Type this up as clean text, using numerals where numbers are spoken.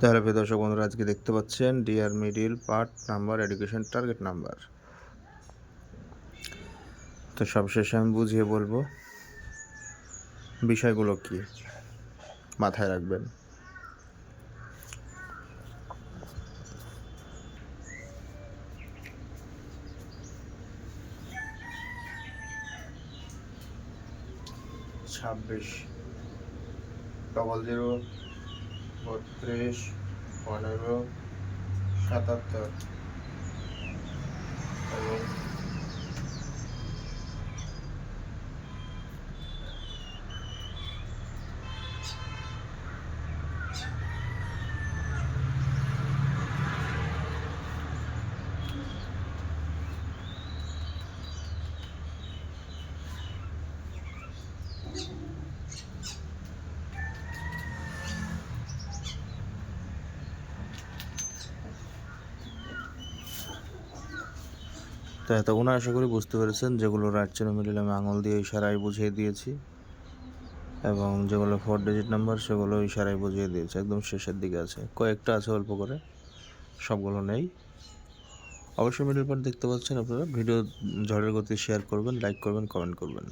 তাহলে প্রিয় দর্শক বন্ধুরা, আজকে দেখতে পাচ্ছেন dear middle part number education target number. তো সবশেষে আমি বুঝিয়ে বলবো বিষয়গুলো কি মাথায় রাখবেন। ছাব্বিশ 00 32 15 77 এবং তো এতক্ষণ আশা করি বুঝতে পেরেছেন। যেগুলো রাইট চেন মিডিল আমি আঙুল দিয়ে ইশারায় বুঝিয়ে দিয়েছি, এবং যেগুলো 4 ডিজিট নাম্বার সেগুলো ইশারায় বুঝিয়ে দিয়েছি। একদম শেষের দিকে আছে, কয়েকটা আছে অল্প করে, সবগুলো নেই। অবশ্যই মিডল পার্ট দেখতে পাচ্ছেন আপনারা। ভিডিও ঝড়ের গতি শেয়ার করবেন, লাইক করবেন, কমেন্ট করবেন।